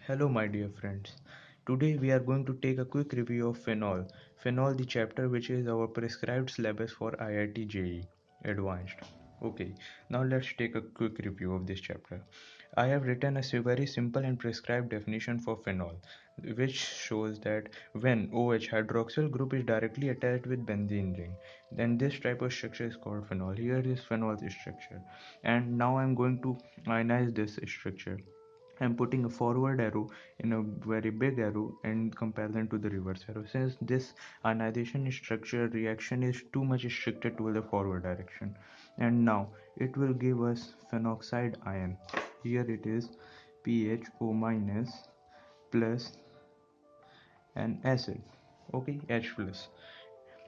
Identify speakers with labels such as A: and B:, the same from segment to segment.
A: Hello, my dear friends. Today we are going to take a quick review of Phenol. Phenol, the chapter which is our prescribed syllabus for IIT JEE Advanced. Okay, now let's take a quick review of this chapter. I have written a very simple and prescribed definition for phenol, which shows that when OH hydroxyl group is directly attached with benzene ring, then this type of structure is called phenol. Here is phenol's structure, and now I am going to ionize this structure. I'm putting a forward arrow in a very big arrow in comparison to the reverse arrow, since this ionization structure reaction is too much restricted to the forward direction. And now it will give us phenoxide ion. Here it is PHO minus plus an acid, okay, H plus,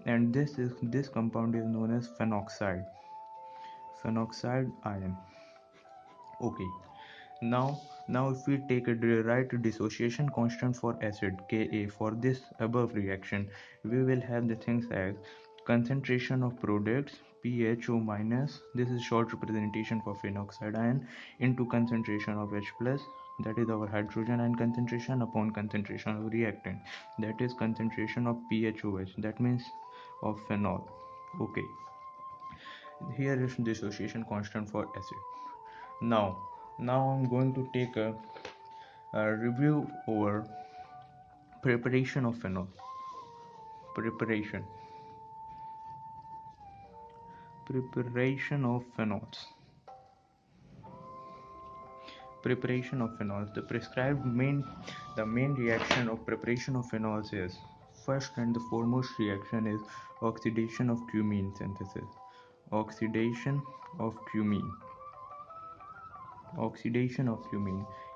A: and this compound is known as phenoxide ion. Okay, now if we take a write dissociation constant for acid Ka for this above reaction, we will have the things as concentration of products PHO minus, this is short representation for phenoxide ion, into concentration of H plus, that is our hydrogen ion concentration, upon concentration of reactant, that is concentration of PHOH, that means of phenol. Okay, here is dissociation constant for acid. Now I'm going to take a review over preparation of phenol. Preparation of phenols. The main reaction of preparation of phenols is, first and the foremost reaction is oxidation of cumene synthesis. Oxidation of cumene.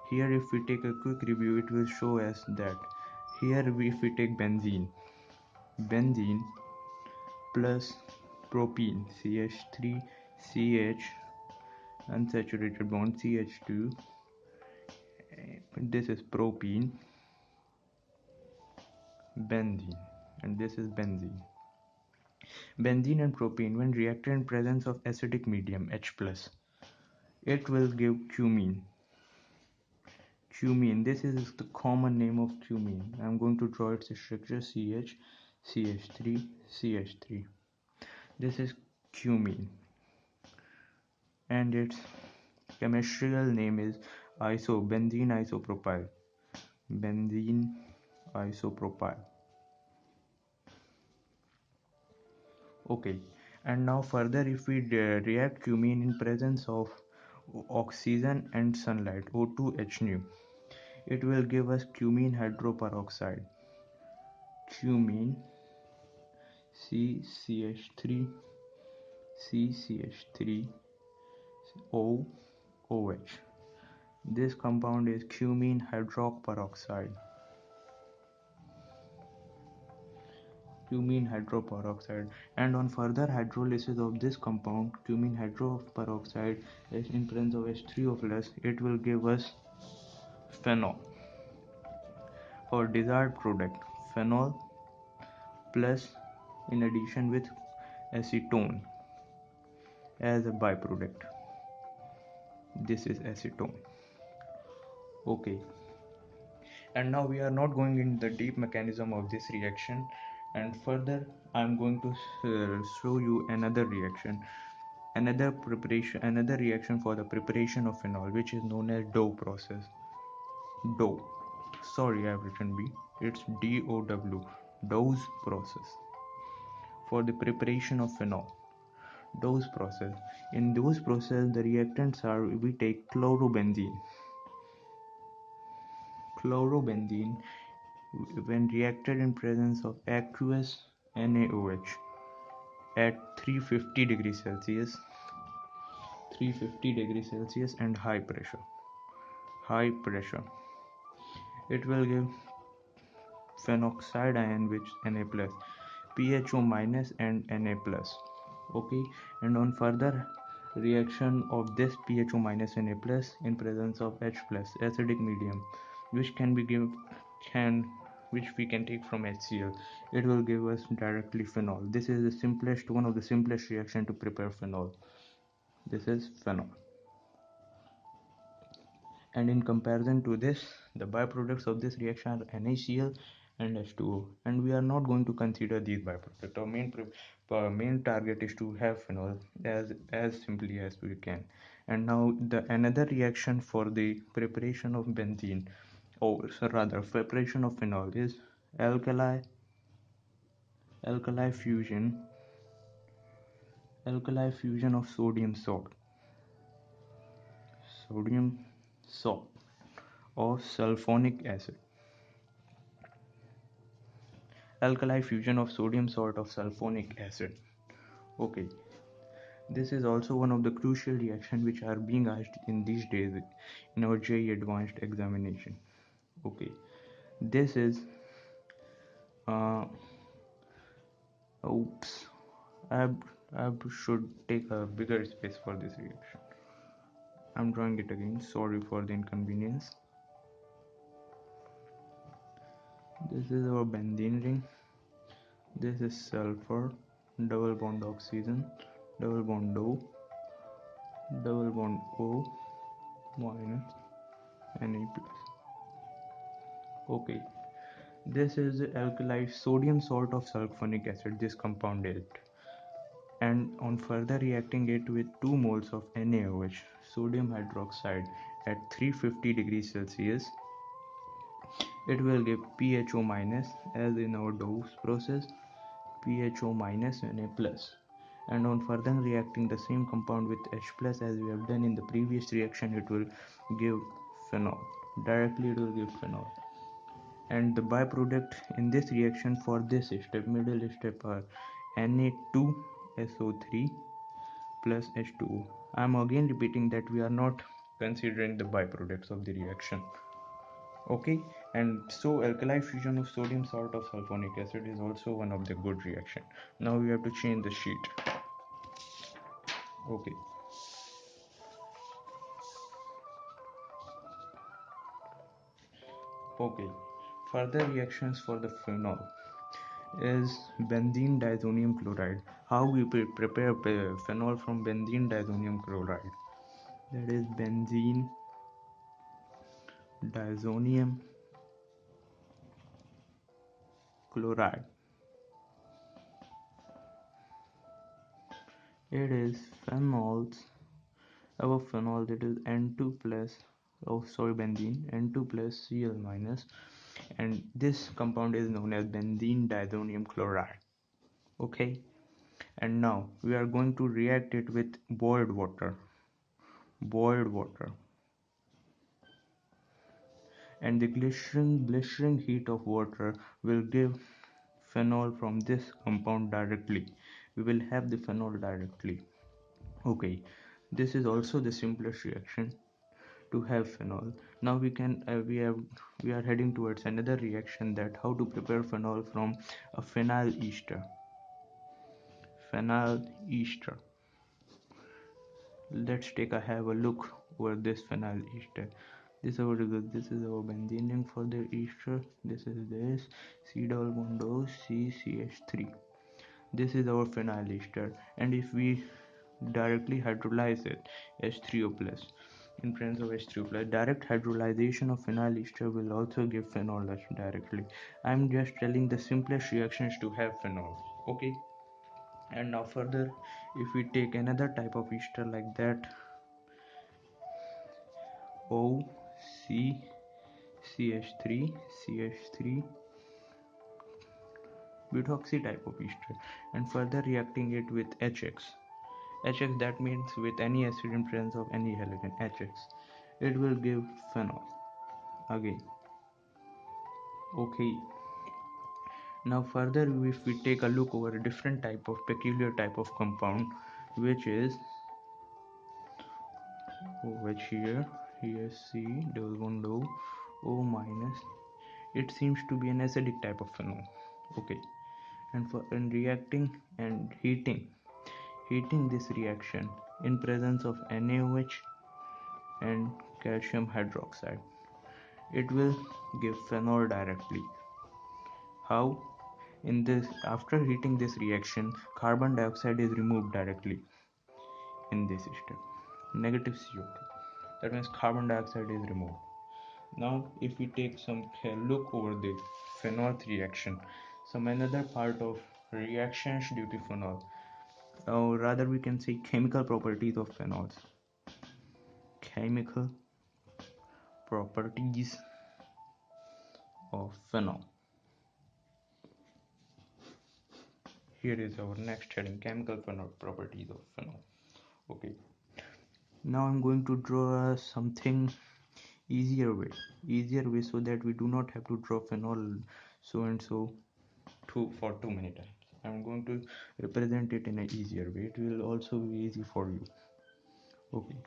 A: Here if we take a quick review, it will show us that here if we take benzene plus propene CH3 CH unsaturated bond CH2, this is propene, benzene, and this is benzene and propene when reacted in presence of acidic medium H plus, it will give cumene. This is the common name of cumene. I'm going to draw its structure CH3 this is cumene, and its chemical name is benzene isopropyl. Okay, and now further if we react cumene in presence of oxygen and sunlight O2H nu, it will give us cumene hydroperoxide, cumene CCH3 CCH3OOH. This compound is cumene hydroperoxide. And on further hydrolysis of this compound, cumene hydroperoxide, is in presence of H3O plus, it will give us phenol. For desired product, phenol plus in addition with acetone as a byproduct. This is acetone. Okay, and now we are not going in the deep mechanism of this reaction, and further I'm going to show you another reaction, another reaction for the preparation of phenol, which is known as Dow process. Dow, sorry, I've written B, it's DOW, Dow's process. For the preparation of phenol, Dow's process. In Dow's process, the reactants are, we take chlorobenzene when reacted in presence of aqueous NaOH at 350 degrees Celsius and high pressure, it will give phenoxide ion which Na plus, PHO minus and Na plus. Okay, and on further reaction of this PHO minus Na plus in presence of H plus acidic medium, which can be which we can take from HCl, it will give us directly phenol. This is one of the simplest reaction to prepare phenol. This is phenol. And in comparison to this, the byproducts of this reaction are NaCl and H2O, and we are not going to consider these byproducts. Our main target is to have phenol as simply as we can. And now the another reaction for the preparation of benzene, or rather preparation of phenol, is alkali alkali fusion alkali fusion of sodium salt or sulfonic acid. Alkali fusion of sodium salt of sulfonic acid. Okay, this is also one of the crucial reactions which are being asked in these days in our JEE advanced examination. Okay, this is uh, oops, I, I should take a bigger space for this reaction. I'm drawing it again, sorry for the inconvenience. This is our benzene ring. This is sulfur, double bond oxygen, double bond O, double bond O minus Na plus. Okay, this is alkali sodium salt of sulfonic acid, this compound is. And on further reacting it with 2 moles of NaOH, sodium hydroxide, at 350 degrees Celsius, it will give PHO minus, as in our Dose process, PHO minus Na plus. And on further reacting the same compound with H plus as we have done in the previous reaction, it will give phenol. Directly it will give phenol. And the byproduct in this reaction for this step, middle step, are Na2SO3 plus H2O. I am again repeating that we are not considering the byproducts of the reaction. Okay, and so alkali fusion of sodium salt of sulfonic acid is also one of the good reaction. Now we have to change the sheet. Okay, okay, further reactions for the phenol is benzene diazonium chloride. How we prepare phenol from benzene diazonium chloride? That is benzene diazonium chloride. It is phenols. Our phenol, that is N2 plus, oh sorry, benzene N2 plus Cl minus, and this compound is known as benzene diazonium chloride. Okay, and now we are going to react it with boiled water, and the blistering heat of water will give phenol from this compound directly. We will have the phenol directly. Okay, this is also the simplest reaction to have phenol. Now we are heading towards another reaction, that how to prepare phenol from a phenyl ester. Let's have a look over this phenyl ester. This is our benzene ring for the ester. This is this C double bond O CCH3. This is our phenyl ester, and if we directly hydrolyze it, H3O plus, in presence of H3O plus, direct hydrolyzation of phenyl ester will also give phenol directly. I'm just telling the simplest reactions to have phenol. Okay, and now further, if we take another type of ester like that, O C CH3 CH3 butoxy type of ester, and further reacting it with HX, that means with any acid in presence of any halogen, HX, it will give phenol again. Okay, now further, if we take a look over a different type of peculiar type of compound, which is here C double bond O minus, it seems to be an acidic type of phenol. Okay, and for in reacting and heating this reaction in presence of NaOH and calcium hydroxide, it will give phenol directly. How? In this, after heating this reaction, carbon dioxide is removed directly in this step, negative CO2. That means carbon dioxide is removed. Now if we take some look over the phenol reaction, some another part of reactions due to phenol, or rather we can say chemical properties of phenols. Chemical properties of phenol. Here is our next heading, chemical phenol properties of phenol. Okay, now I'm going to draw something easier way so that we do not have to draw phenol so and so for too many times. I'm going to represent it in an easier way. It will also be easy for you. Okay,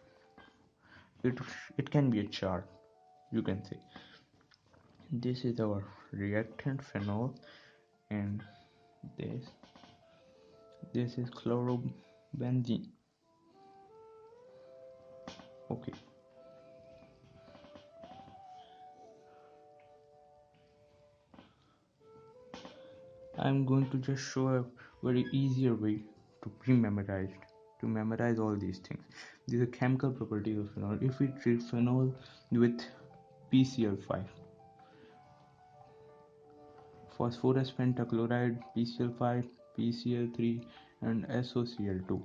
A: it it can be a chart, you can say. This is our reactant phenol, and this is chlorobenzene. Okay, I'm going to just show a very easier way to be memorized, to memorize all these things. These are chemical properties of phenol. If we treat phenol with PCl5, phosphorus pentachloride, PCl5, PCl3, and SOCl2,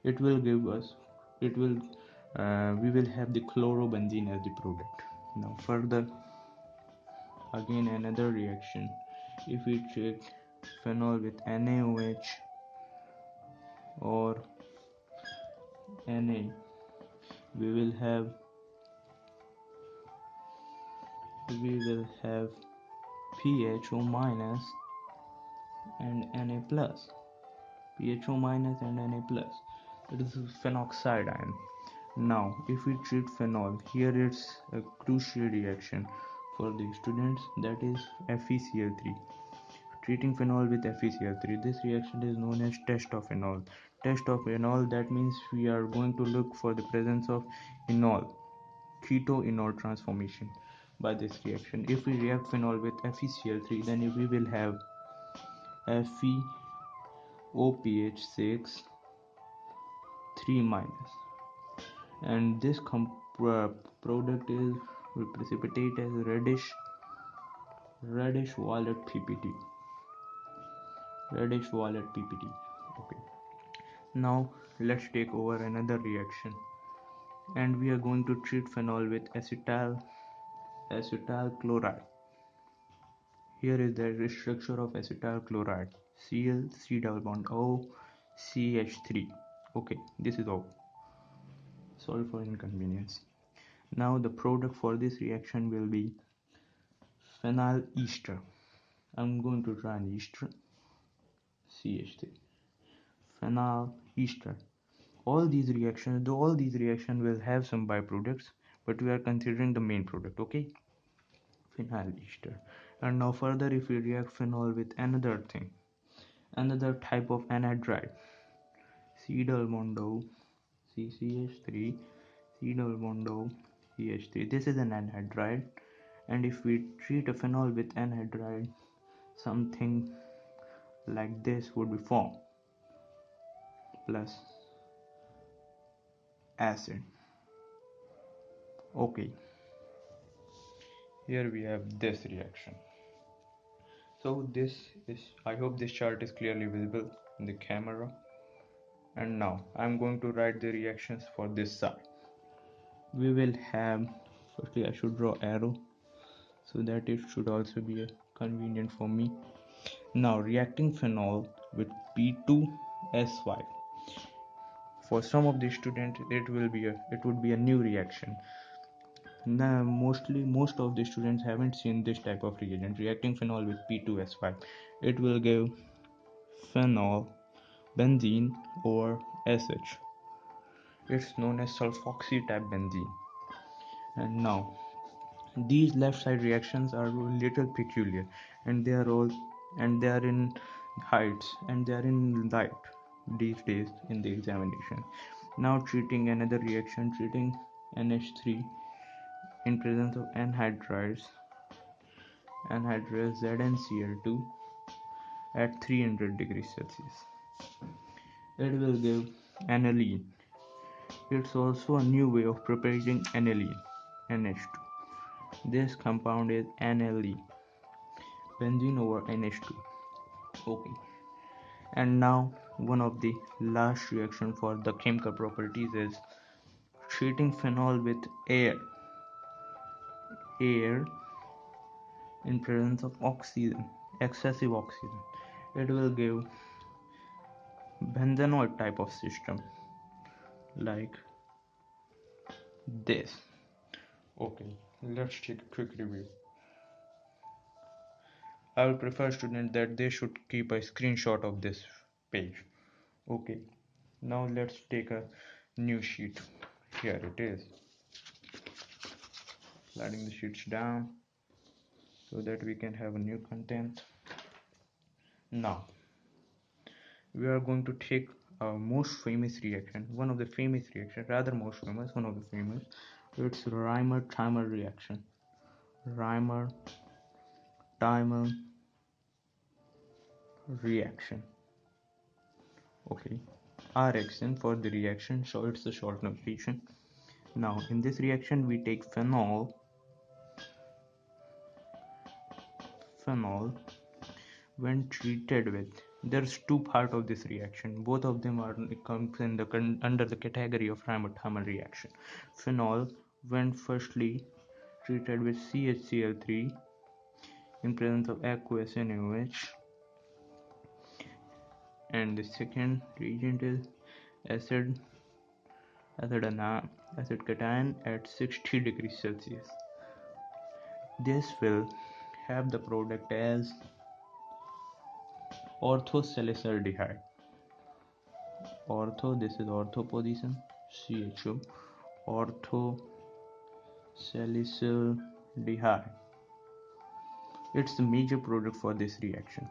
A: it will give us, it will we will have the chlorobenzene as the product. Now further, again another reaction. If we treat phenol with NaOH or Na, we will have PHO minus and Na plus. PHO minus and Na plus. It is phenoxide ion. Now if we treat phenol, here it's a crucial reaction for the students, that is FeCl3. Treating phenol with FeCl3, this reaction is known as test of phenol. Test of phenol, that means we are going to look for the presence of enol, keto-enol transformation by this reaction. If we react phenol with FeCl3, then we will have FeOPH6 3 minus, and this product is will precipitate as reddish violet PPT. Okay, now let's take over another reaction, and we are going to treat phenol with acetyl chloride. Here is the structure of acetyl chloride, Cl C double bond O CH3. Okay, this is all. Sorry for inconvenience. Now the product for this reaction will be phenyl ester. I'm going to try an ester, CH3, phenyl ester. All these reactions will have some byproducts, but we are considering the main product. Okay, phenyl ester. And now further, if we react phenol with another type of anhydride, C double bond O CCH3, C double bond O CH3. This is an anhydride, and if we treat a phenol with anhydride, something like this would be formed, plus acid. Okay, here we have this reaction. So this is, I hope this chart is clearly visible in the camera. And now I'm going to write the reactions for this side. We will have, firstly I should draw arrow so that it should also be convenient for me. Now reacting phenol with P2S5. For some of the students it would be a new reaction. Now most of the students haven't seen this type of reagent, reacting phenol with P2S5. It will give phenol benzene or SH. It's known as sulfoxy type benzene. And now these left side reactions are a little peculiar, and they are in heights, and they are in light these days in the examination. Now treating another reaction, treating NH3 in presence of anhydride ZnCl2 at 300 degrees Celsius. It will give aniline It's also a new way of preparing aniline, NH2. This compound is NLE, benzene over NH2. Okay, and now one of the last reaction for the chemical properties is treating phenol with air in presence of oxygen, excessive oxygen. It will give benzenoid type of system like this. Okay, let's take a quick review. I will prefer students that they should keep a screenshot of this page. Okay, now let's take a new sheet. Here it is. Sliding the sheets down so that we can have a new content. Now we are going to take our most famous reaction, one of the famous reaction, rather most famous, one of the famous. It's Reimer-Timer reaction. Reimer-Timer reaction. Okay, RXN for the reaction, so it's the short notation. Now in this reaction we take phenol when treated with, there's two part of this reaction, both of them are comes in the under the category of Reimer-Timer reaction. Phenol when firstly treated with CHCl3 in presence of aqueous NaOH, and the second reagent is acid cation at 60 degrees Celsius. This will have the product as orthosalicylaldehyde. This is ortho position, CHO, orthosalicylaldehyde. It's the major product for this reaction.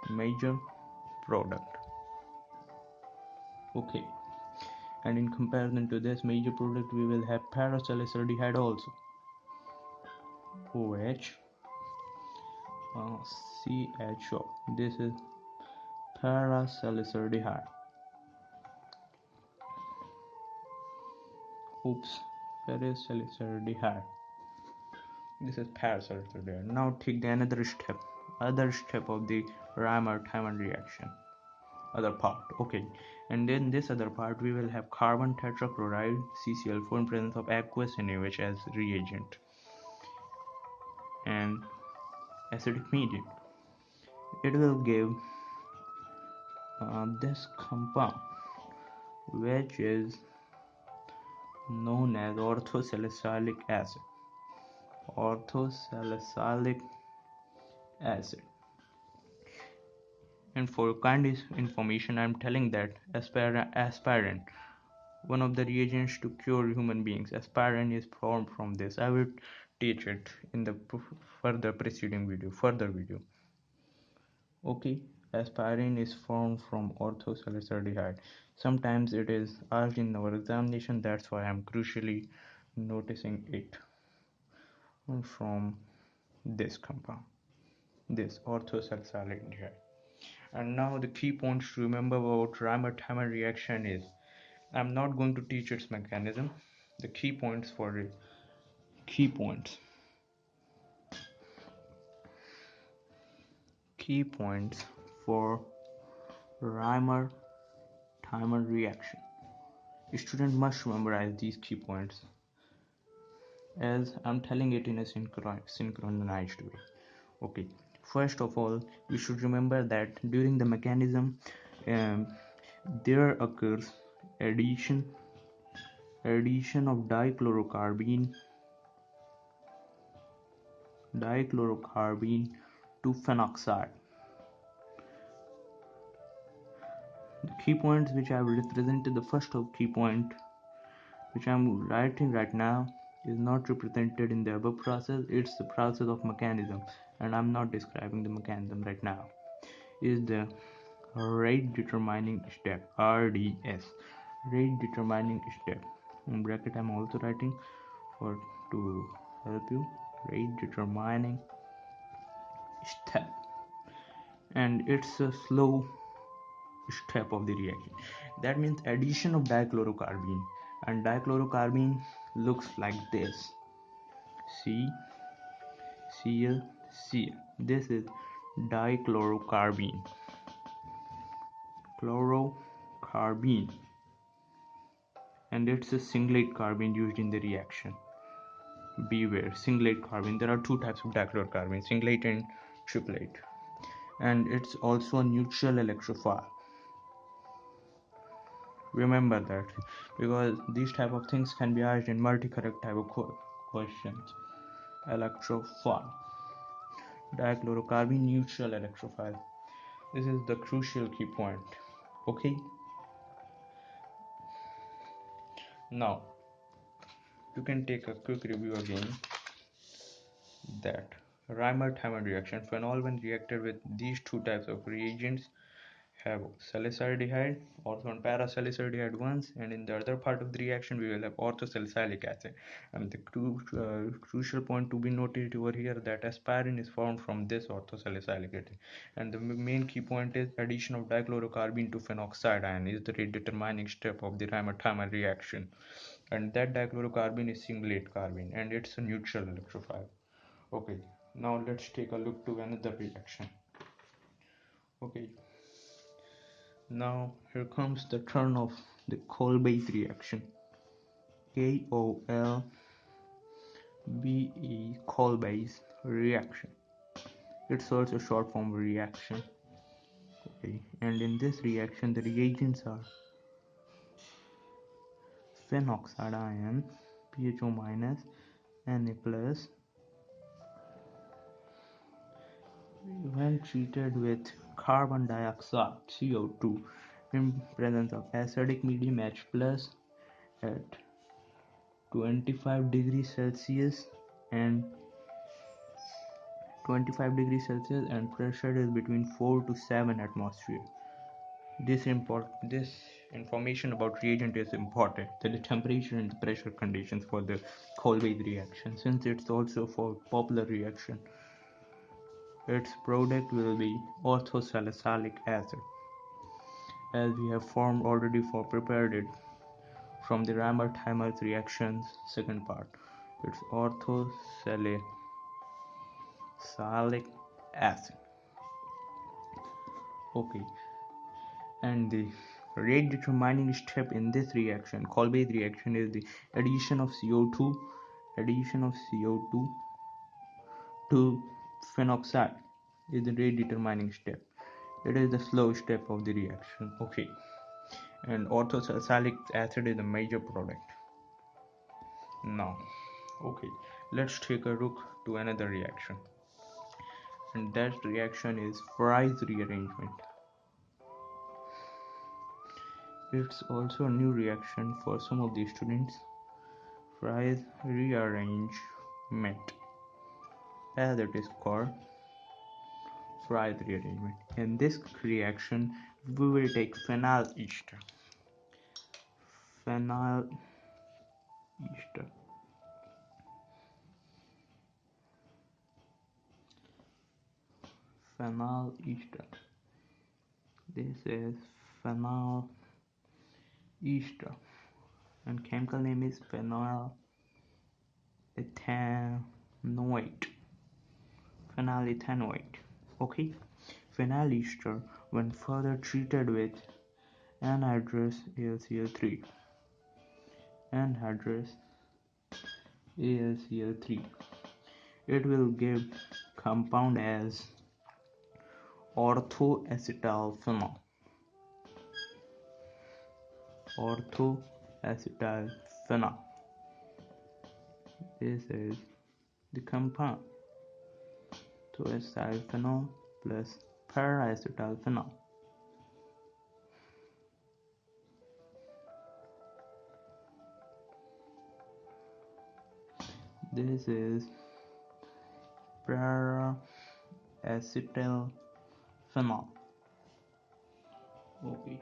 A: Major product. Okay, and in comparison to this major product we will have parasalicylaldehyde also, OH, CHO. This is parasalicylaldehyde. Parasalicylaldehyde. This is parasalicylaldehyde. Now take the other step of the Reimer-Timer reaction. Other part. Okay, and then this other part we will have carbon tetrachloride CCl4 in presence of aqueous NaOH as reagent and acidic medium. It will give this compound which is known as orthosalicylic acid. And for kind information, I'm telling that aspirin, one of the reagents to cure human beings, aspirin is formed from this. I will teach it in the further video. Okay, aspirin is formed from orthosalicylaldehyde. Sometimes it is asked in our examination, that's why I'm crucially noticing it from this compound, this orthosalicylaldehyde. And now the key points to remember about Reimer-Timer reaction is, I'm not going to teach its mechanism. The key points for it. Key points for Reimer-Timer reaction. A student must memorize these key points as I'm telling it in a synchronized way. Okay, first of all, you should remember that during the mechanism there occurs addition of dichlorocarbene to phenoxide. The key points which I have represented, the first of key point which I am writing right now is not represented in the above process. It's the process of mechanism, and I'm not describing the mechanism right now. Is the rate determining step, RDS, rate determining step. In bracket I'm also writing for to help you, rate determining step, and it's a slow step of the reaction. That means addition of dichlorocarbene, and dichlorocarbene looks like this: C, Cl, Cl. This is dichlorocarbene. Chlorocarbene, and it's a singlet carbene used in the reaction. Beware, singlet carbene. There are two types of dichlorocarbene: singlet and triplet. And it's also a neutral electrophile. Remember that, because these type of things can be asked in multi-correct type of questions. Electrophile, dichlorocarbene neutral electrophile. This is the crucial key point. Okay, now you can take a quick review again. That Reimer-Tiemann reaction: phenol when reacted with these two types of reagents have salicylic ortho and parasalicylic once, and in the other part of the reaction we will have orthosalicylic acid. And the crucial point to be noted over here, that aspirin is formed from this orthosalicylic acid. And the main key point is addition of dichlorocarbene to phenoxide ion is the determining step of the Reimer-Tiemann reaction, and that dichlorocarbene is singlet carbene and it's a neutral electrophile. Okay, now let's take a look to another reaction. Okay, now here comes the turn of the Kolbe reaction. Kolbe, Kolbe reaction. It's also short form reaction. Okay, and in this reaction the reagents are phenoxide ion, PHO minus, Na plus. When treated with carbon dioxide CO2 in presence of acidic medium H plus at 25 degrees Celsius and 25 degrees Celsius and pressure is between 4 to 7 atmosphere. This information about reagent is important, the temperature and the pressure conditions for the Kolbe reaction, since it's also for popular reaction. Its product will be orthosalicylic acid, as we have formed already for prepared it from the Reimer-Tiemann reactions second part. It's orthosalicylic acid. Okay, and the rate determining step in this reaction, Kolbe reaction, is the addition of CO2 to phenoxide is the rate determining step. It is the slow step of the reaction. Okay, and orthosalicylic acid is a major product. Now, okay, let's take a look to another reaction, and that reaction is Fries rearrangement. It's also a new reaction for some of the students. Fries rearrangement, as it is called, Fries rearrangement. In this reaction we will take phenyl ester, phenyl ester, phenyl ester. This is phenyl ester, and chemical name is phenyl ethanoate. Phenyl ethanoate. Okay, phenyl ester when further treated with anhydrous AlCl3, anhydrous AlCl3, it will give compound as orthoacetylphenol, orthoacetylphenol. This is the compound, so acetylphenol plus paracetylphenol. This is paracetylphenol. Okay,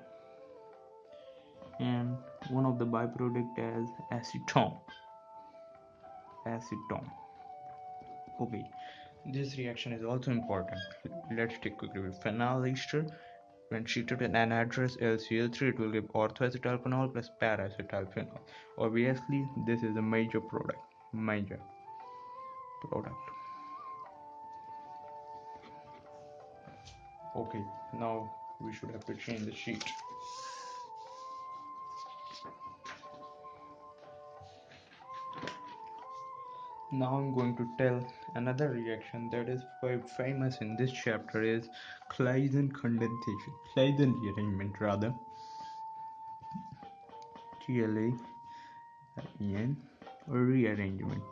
A: and one of the byproduct as acetone. Okay, this reaction is also important. Let's take a quick review. Phenyl ester When treated with anhydrous LCl3, it will give orthoacetylphenol plus paracetylphenol. Obviously, this is a major product. Major product. Okay, now we should have to change the sheet. Now I'm going to tell another reaction that is quite famous in this chapter is Claisen condensation. Claisen rearrangement rather. Claisen rearrangement.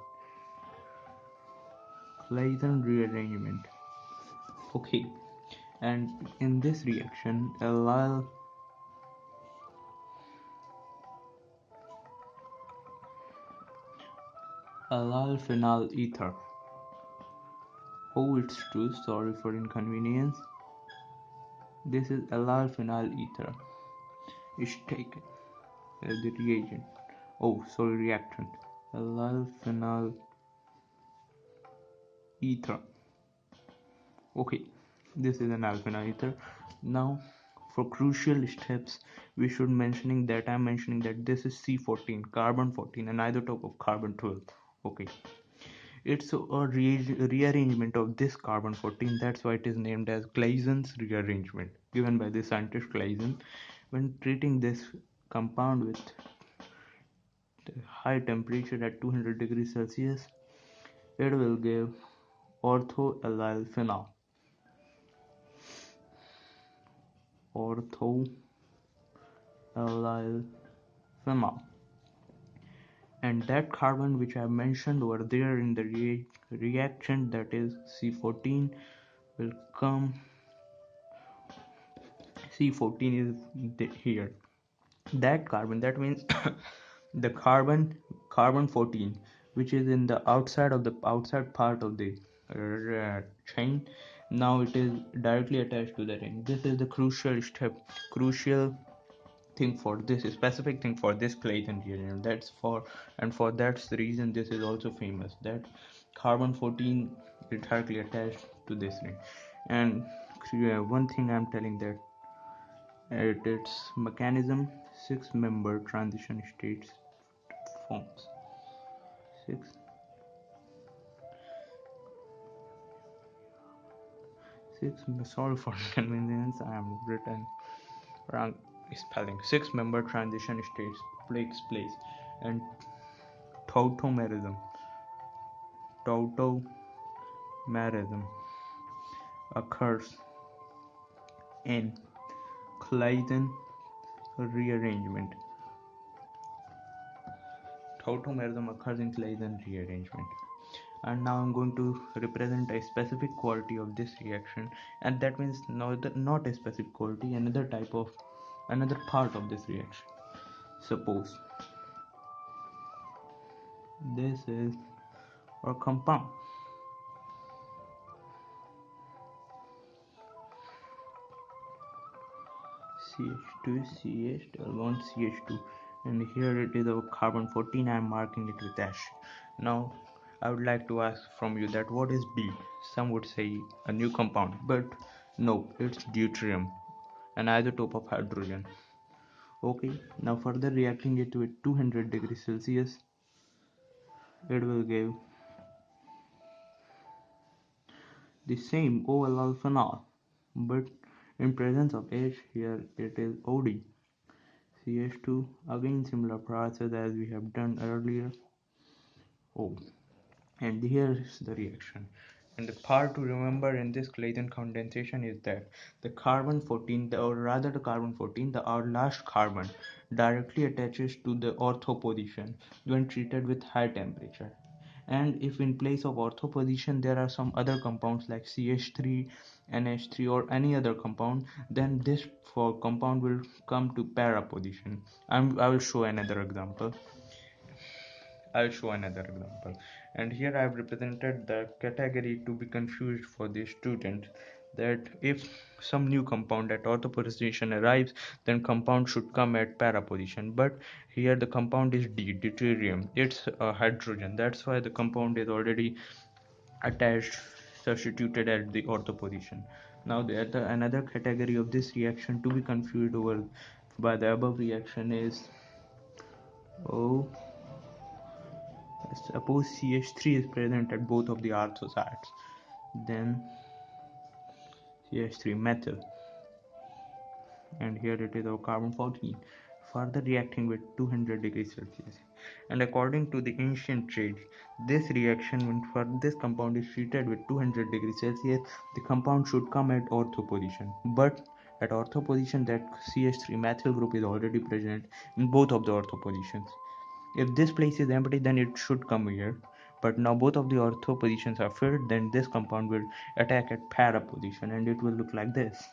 A: Claisen rearrangement. Okay, and in this reaction, allyl phenol ether. Oh, it's true. Sorry for inconvenience. This is allyl phenol ether. Is taken as the reagent. Oh, sorry, reactant. Allyl phenol ether. Okay, this is an alpha ether. Now, for crucial steps, we should mentioning that I'm mentioning that this is C14, carbon 14, an isotope of carbon 12. Okay, it's a rearrangement of this carbon 14. That's why it is named as Claysen's rearrangement, given by the scientist Claysen. When treating this compound with high temperature at 200 degrees Celsius, it will give orthoallyl phenol. Orthoallyl phenol. And that carbon which I mentioned over there in the reaction, that is C14, will come. C14 is here. That carbon, that means the carbon 14, which is in the outside of the outside part of the chain, now it is directly attached to the ring. This is the crucial step, crucial thing for this specific thing for this Clayton reagent. That's for, and for that's the reason this is also famous, that carbon 14 is directly attached to this ring. And one thing I'm telling, that at its mechanism, 6-member transition states forms. Sorry for inconvenience, I am written wrong spelling. 6-member transition states takes place, and tautomerism occurs in Claisen rearrangement. Tautomerism occurs in Claisen rearrangement. And now I'm going to represent a specific quality of this reaction, and that means not a specific quality, another part of this reaction. Suppose this is a compound CH2 CH2, and here it is our carbon 14. I am marking it with ash. Now I would like to ask from you that what is B? Some would say a new compound, but no, it's deuterium, an isotope of hydrogen. Okay, now further reacting it with 200 degrees Celsius, it will give the same OLL phenol, but in presence of H, here it is OD. CH2, again similar process as we have done earlier. Oh, and here is the reaction. And the part to remember in this Claisen condensation is that the carbon 14, or rather the carbon 14, our last carbon, directly attaches to the ortho position when treated with high temperature. And if in place of ortho position there are some other compounds like CH3, NH3, or any other compound, then this compound will come to para position. I will show another example. And here I have represented the category to be confused for the student, that if some new compound at ortho position arrives, then compound should come at para position. But here the compound is deuterium. It's a hydrogen. That's why the compound is already attached substituted at the ortho position. Now another category of this reaction to be confused over by the above reaction is, oh, suppose CH3 is present at both of the ortho sites, then CH3 methyl, and here it is our carbon 14, further reacting with 200 degrees Celsius. And according to the ancient trade, this reaction, when for this compound is treated with 200 degrees Celsius, the compound should come at ortho position. But at ortho position, that CH3 methyl group is already present in both of the ortho positions. If this place is empty, then it should come here. But now both of the ortho positions are filled, then this compound will attack at para position and it will look like this.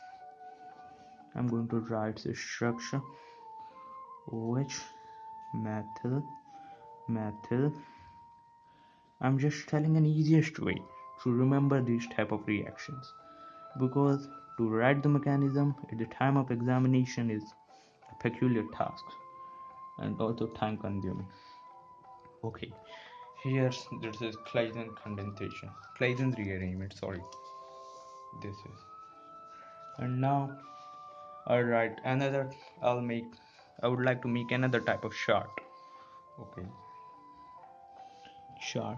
A: I'm going to draw its structure. OH, methyl, methyl. I'm just telling an easiest way to remember these type of reactions, because to write the mechanism at the time of examination is a peculiar task and also time consuming. Okay, here's this is Claisen condensation, Clason's rearrangement, sorry, this is. And now I'll write another, I would like to make another type of chart. Okay, chart.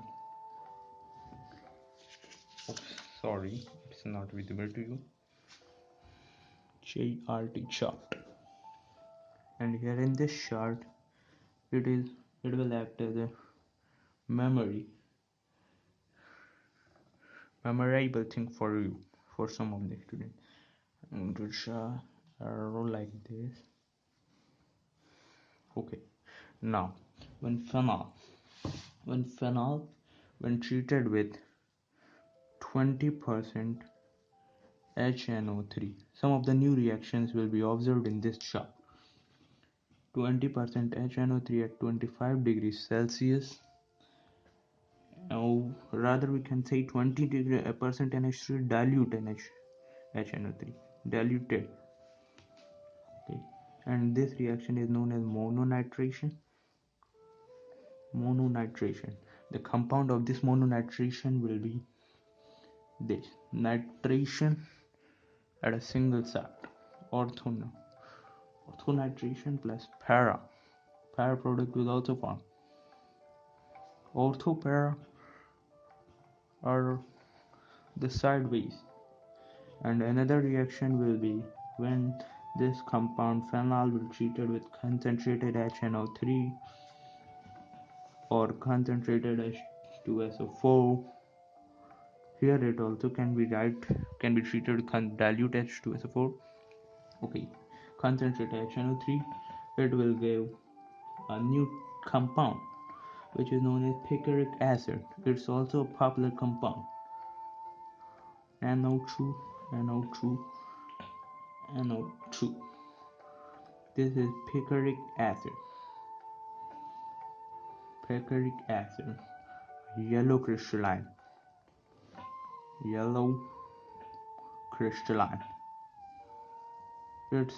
A: Oops, sorry, it's not visible to you. chart. And here in this chart, it will act as a memorable thing for you, for some of the students. I'm going to draw a row like this. Okay, now when phenol when treated with 20% HNO3, some of the new reactions will be observed in this chart. 20% HNO3 at 25 degrees Celsius, or rather we can say 20% NH3 dilute HNO3, diluted. Okay, and this reaction is known as mononitration. The compound of this mononitration will be this nitration at a single site, orthonitration plus para product will also form. Ortho-para are the sideways, and another reaction will be when this compound phenol will be treated with concentrated HNO3 or concentrated H2SO4. Here it also can be treated with dilute H2SO4. Okay, concentrated HNO3, it will give a new compound which is known as picric acid. It's also a popular compound. NO2, NO2, NO2. This is picric acid. Picric acid. Yellow crystalline. It's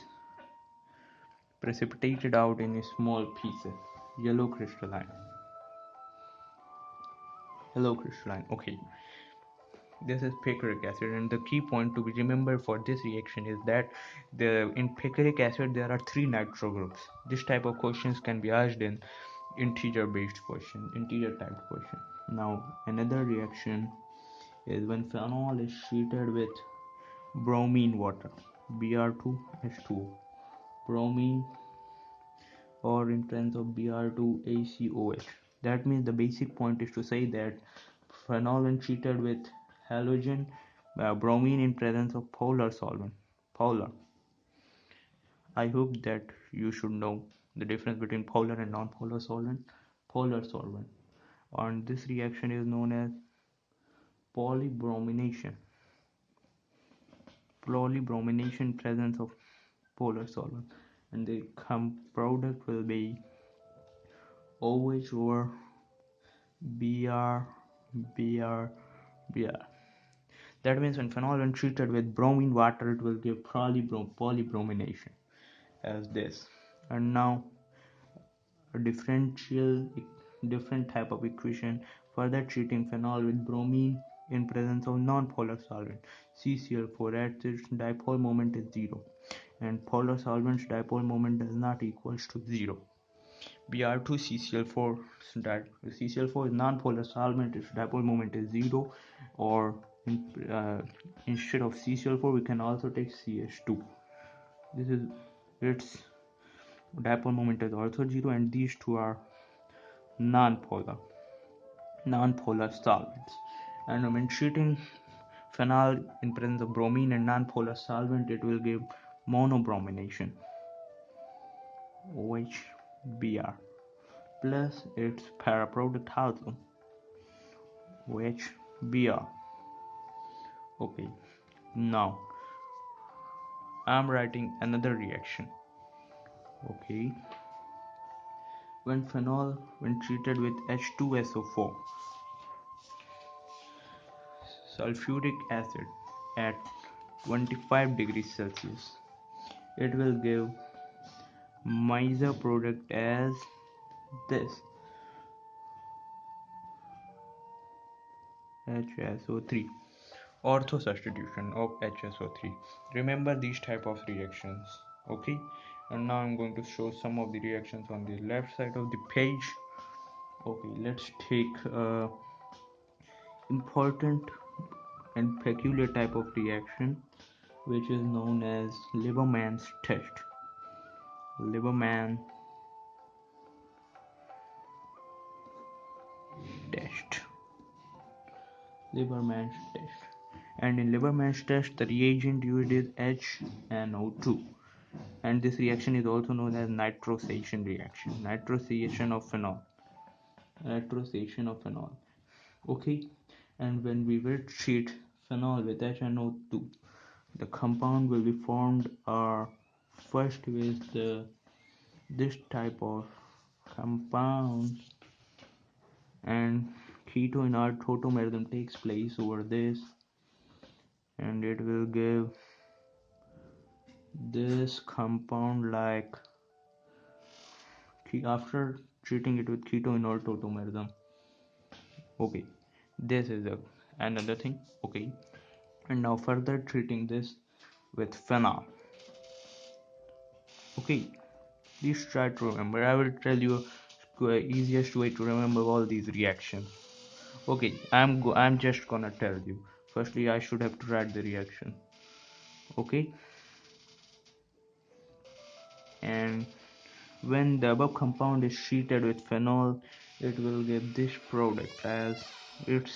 A: precipitated out in small pieces. Yellow crystalline. Okay, this is picric acid, and the key point to be remembered for this reaction is that in picric acid there are 3 nitro groups. This type of questions can be asked in integer type question. Now another reaction is when phenol is treated with bromine water, Br2H2O, bromine, or in terms of Br2ACOH. That means the basic point is to say that phenol when treated with halogen bromine in presence of polar solvent. I hope that you should know the difference between polar and non-polar solvent. Polar solvent, and this reaction is known as polybromination. In presence of polar solvent, and the product will be OH over Br. That means when phenol when treated with bromine water, it will give polybromination as this. And now a different type of equation, further treating phenol with bromine in presence of non-polar solvent. CCl4 at its dipole moment is 0, and polar solvent's dipole moment does not equals to 0. Br2 CCl4 CCl4 is non-polar solvent, its dipole moment is 0, or instead of CCl4 we can also take CH2. This is its dipole moment is also 0, and these two are non-polar solvents. And when treating phenol in presence of bromine and non-polar solvent, it will give monobromination, OHBr, plus its para product also, OHBr. Okay, now I'm writing another reaction. Okay, when phenol, when treated with H2SO4, sulfuric acid at 25 degrees Celsius, it will give Meiser product as this, HSO3, ortho substitution of HSO3. Remember these type of reactions. Okay, and now I'm going to show some of the reactions on the left side of the page. Okay, let's take important and peculiar type of reaction which is known as Lieberman's test. Lieberman test. Lieberman's test. And in Lieberman's test, the reagent used is HNO2. And this reaction is also known as nitrosation reaction. Nitrosation of phenol. Nitrosation of phenol. Okay. And when we will treat phenol with HNO2, the compound will be formed first with this type of compound, and keto-enol tautomerathon takes place over this, and it will give this compound like after treating it with keto-enol tautomerathon. Okay, this is another thing. Okay, and now further treating this with phenol. Okay, please try to remember. I will tell you easiest way to remember all these reactions. Okay, I'm just gonna tell you. Firstly, I should have to write the reaction. Okay, and when the above compound is treated with phenol, it will give this product as it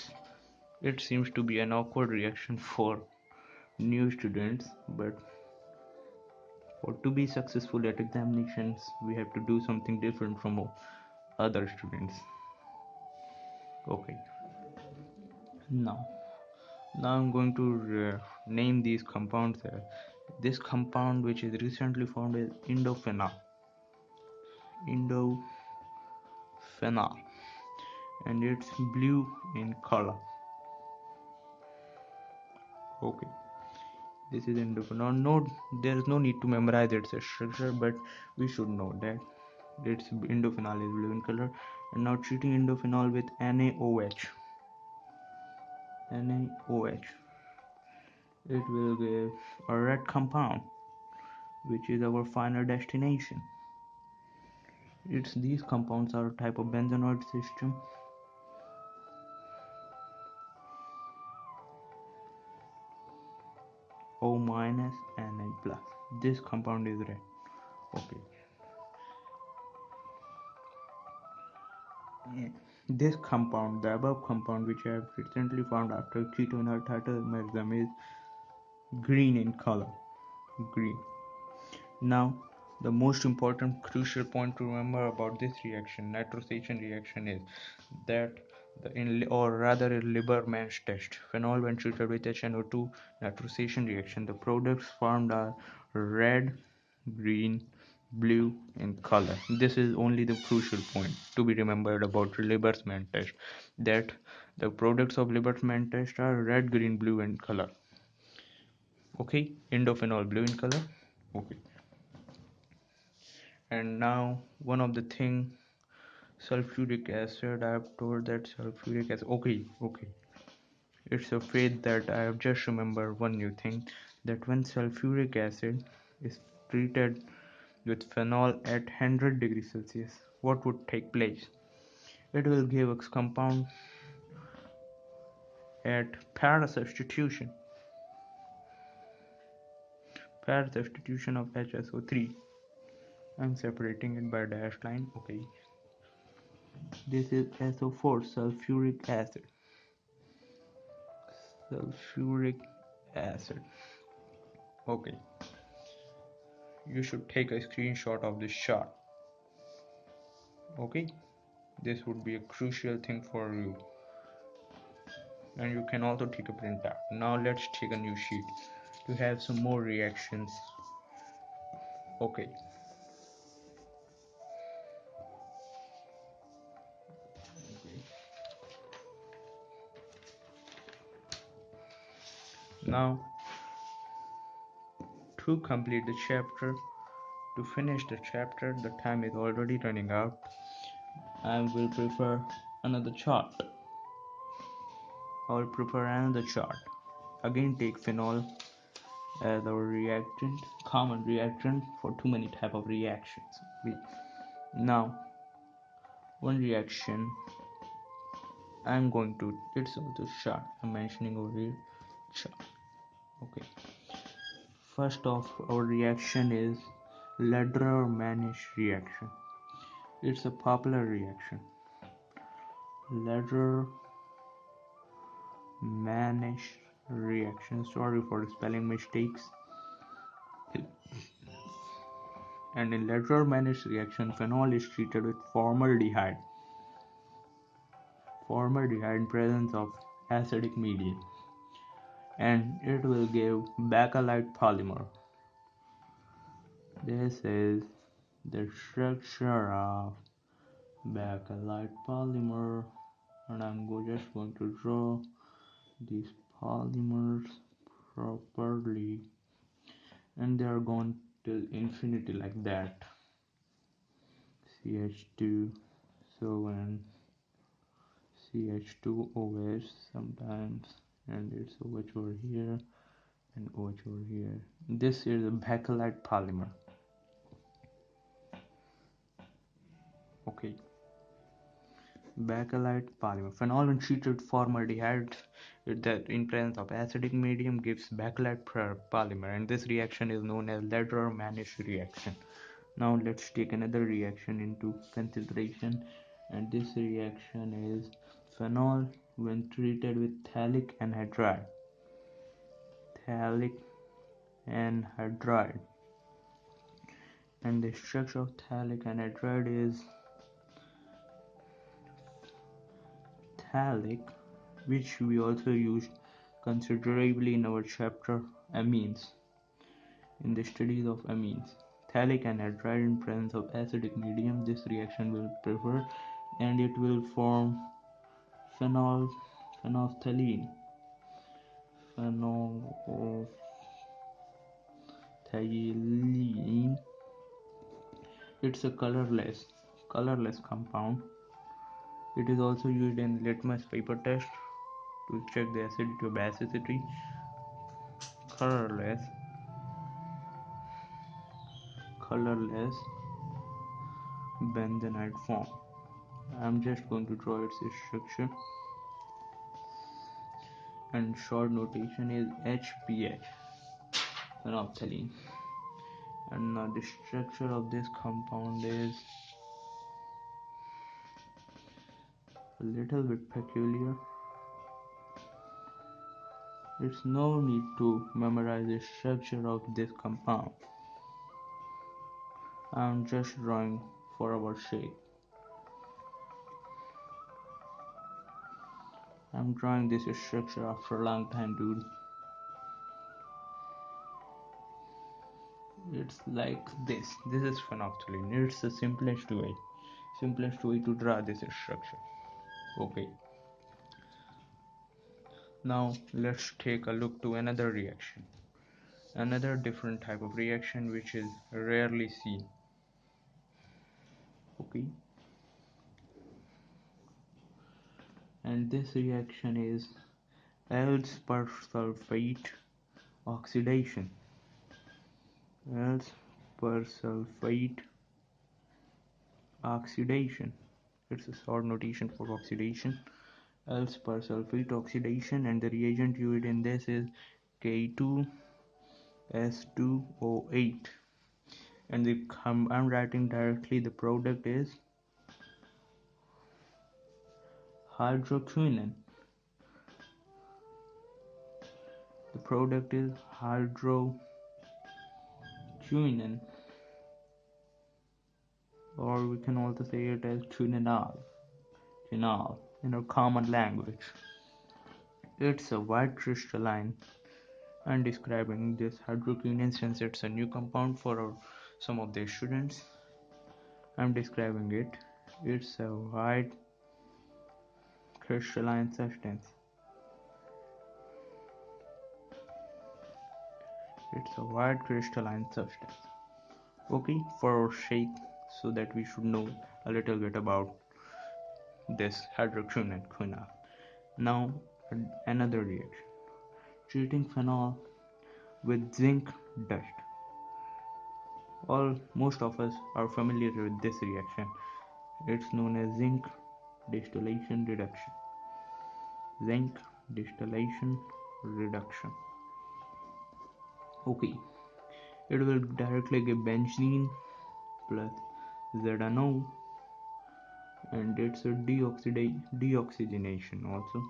A: seems to be an awkward reaction for new students, but for to be successful at examinations, we have to do something different from other students. Okay, now I'm going to name these compounds. This compound which is recently found is indophenol. Indophenol, and it's blue in color. Okay, this is indophenol. No, there is no need to memorize its structure, but we should know that its indophenol is blue in color. And now treating indophenol with NaOH, it will give a red compound, which is our final destination. These compounds are a type of benzenoid system. O minus Na plus. This compound is red. Okay. This compound, the above compound, which I have recently found after keto-enol tautomerathon, is green in color. Green. Now, the most important crucial point to remember about this reaction, nitrosation reaction, is that or rather in Lieberman's test, phenol when treated with HNO2 nitrosation reaction, the products formed are red, green, blue in color. This is only the crucial point to be remembered about Lieberman's test, that the products of Lieberman's test are red, green, blue in color. Okay, indophenol blue in color. Okay, and now one of the thing, sulfuric acid. I have told that sulfuric acid. Okay, It's a fact that I have just remembered one new thing, that when sulfuric acid is treated with phenol at 100 degrees Celsius, what would take place? It will give us compound at para substitution of HSO3. I'm separating it by a dashed line. Okay, this is SO4, sulfuric acid. Okay, you should take a screenshot of this chart. Okay, this would be a crucial thing for you, and you can also take a printout. Now let's take a new sheet to have some more reactions. Okay, now to complete the chapter, to finish the chapter, the time is already running out. I will prefer another chart. Again, take phenol as our reactant, common reactant for too many type of reactions. Now, one reaction I'm going to, it's also chart. I'm mentioning over here chart. Okay. First off, our reaction is Lederer-Manish reaction. It's a popular reaction. Lederer-Manish reaction. Sorry for the spelling mistakes. And in Lederer-Manish reaction, phenol is treated with formaldehyde in presence of acidic medium, and it will give bakelite polymer. This is the structure of bakelite polymer, and I'm just going to draw these polymers properly, and they are going till infinity like that. CH2, so and CH2OH sometimes, and it's OH over here and OH over here. This is a bakelite polymer. Okay, bakelite polymer. Phenol when treated with formaldehyde that in presence of acidic medium gives bakelite polymer, and this reaction is known as Lederer-Manish reaction. Now let's take another reaction into consideration, and this reaction is phenol when treated with phthalic anhydride. And the structure of phthalic anhydride is phthalic, which we also used considerably in our chapter amines, in the studies of amines. Phthalic anhydride in presence of acidic medium, this reaction will prefer, and it will form phenolphthalein. It's a colorless compound. It is also used in litmus paper test to check the acidity or basicity. Colorless benzenite form. I'm just going to draw its structure, and short notation is HPH, phenolphthalein. And now the structure of this compound is a little bit peculiar. It's no need to memorize the structure of this compound. I'm just drawing for our sake. I'm drawing this structure after a long time, dude. It's like this. This is phenolphthalein. It's the simplest way to draw this structure. Okay. Now let's take a look to another reaction. Another different type of reaction which is rarely seen. Okay. And this reaction is else persulfate oxidation, else persulfate oxidation. It's a short notation for oxidation. Else persulfate oxidation, and the reagent used in this is K2S2O8. And I'm writing directly the product is hydroquinone. The product is hydroquinone, or we can also say it as quinol in our common language. It's a white crystalline. And describing this hydroquinone, since it's a new compound for some of the students, I'm describing it. It's a white crystalline substance. It's a white crystalline substance. Okay, for our sake, so that we should know a little bit about this hydroquinone. Now, another reaction. Treating phenol with zinc dust. Most of us are familiar with this reaction. It's known as zinc distillation reduction. Zinc distillation reduction. Okay, it will directly give benzene plus ZNO, and it's a deoxygenation also.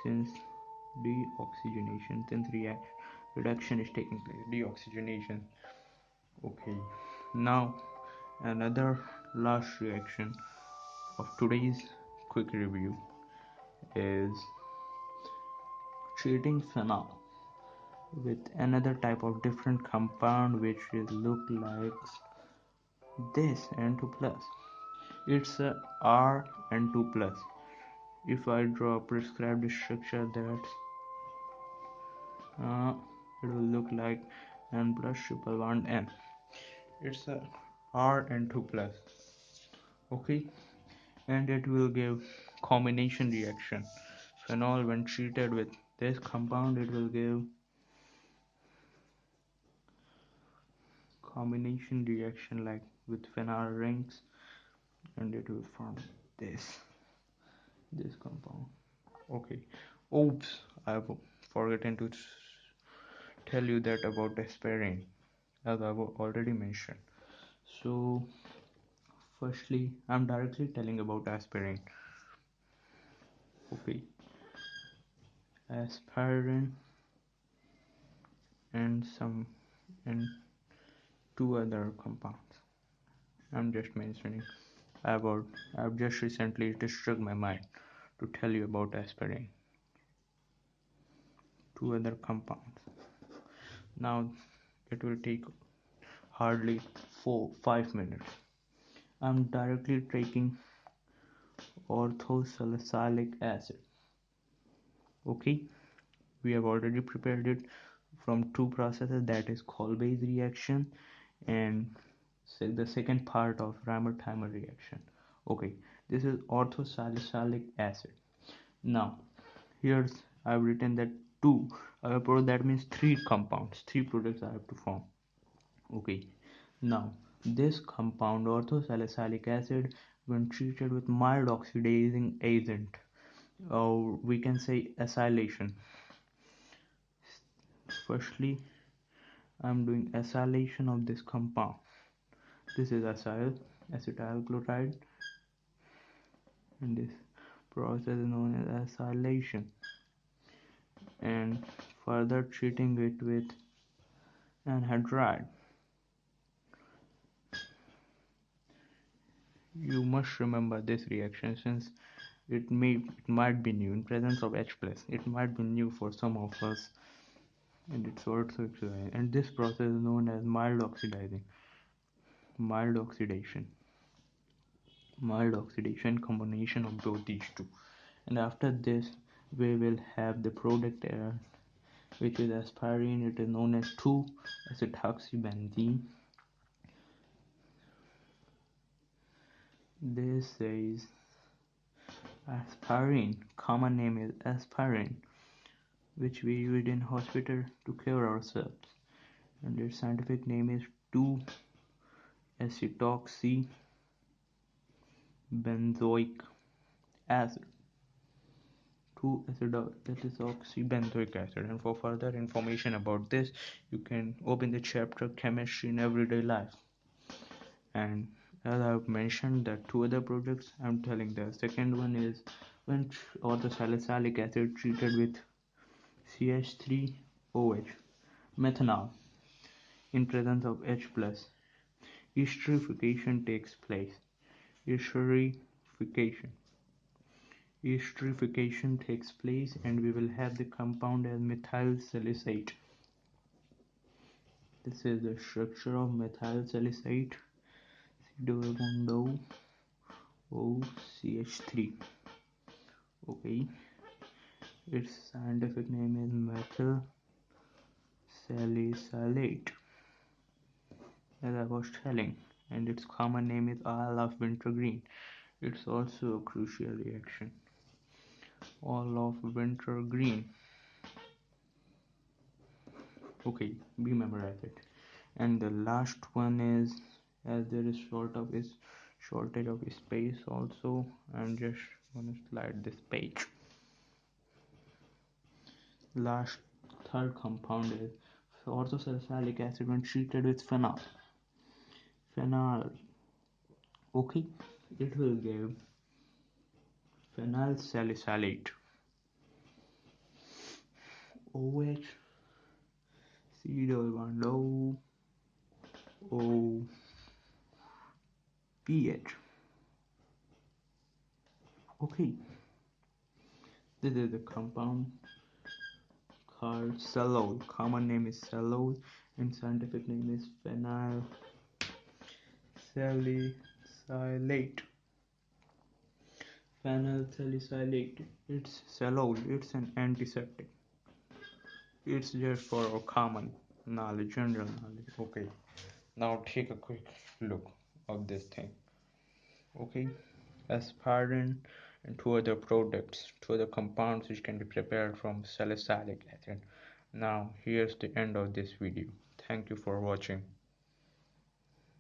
A: Since reduction is taking place, deoxygenation. Okay, now another last reaction of today's quick review is treating phenol with another type of different compound which is look like this N2 plus. It's a Rn2 plus. If I draw a prescribed structure, that it will look like N plus triple bond N. It's a Rn2 plus. Okay, and it will give combination reaction. Phenol, when treated with this compound, it will give combination reaction like with phenyl rings, and it will form this compound. Okay, oops, I've forgotten to tell you that about aspirin, as I've already mentioned. So firstly, I'm directly telling about aspirin. Okay, aspirin and two other compounds I'm just mentioning. I've just recently it struck my mind to tell you about aspirin. Two other compounds. Now it will take hardly 5 minutes. I'm directly taking orthosalicylic acid. Okay, we have already prepared it from two processes, that is Kolbe's reaction and the second part of Ramer-Thymer reaction. Okay, this is orthosalicylic acid. Now here's I've written that two, that means three compounds, three products I have to form. Okay, now this compound orthosalicylic acid, when treated with mild oxidizing agent, or we can say acylation. Firstly, I'm doing acylation of this compound. This is acetyl chloride, and this process is known as acylation. And further treating it with anhydride. You must remember this reaction, since it might be new in presence of H plus. It might be new for some of us, and it's also oxidizing. And this process is known as mild oxidation. Mild oxidation combination of both these two. And after this, we will have the product which is aspirin. It is known as 2-acetoxybenzene. This is aspirin. Common name is aspirin. which we use in hospital to cure ourselves, and its scientific name is 2-acetoxy-benzoic acid. 2-acetoxy-benzoic acid. And for further information about this, you can open the chapter Chemistry in Everyday Life. And as I've mentioned that two other products, I'm telling the second one is when orthosalicylic acid treated with CH3OH methanol in presence of H plus. Esterification takes place. Esterification. Esterification takes place and we will have the compound as methyl salicylate. This is the structure of methyl salicylate. Double bond OCH3. Okay. Its scientific name is methyl salicylate, as I was telling, and its common name is Isle of Wintergreen. It's also a crucial reaction. All of wintergreen. Okay, we memorize it. And the last one is, as there is shortage of space also, I'm just gonna slide this page. Last third compound is orthosalicylic acid when treated with phenol. Phenol. Okay, it will give phenyl salicylate. OH C double bond O PH. Okay, this is a compound called cellulose. Common name is cellulose and scientific name is phenyl salicylate. Phenyl salicylate. It's cellulose. It's an antiseptic. It's just for our common knowledge, general knowledge. Okay, now take a quick look of this thing. Okay, aspartame and two other products, two other compounds which can be prepared from salicylic acid. Now here's the end of this video. Thank you for watching.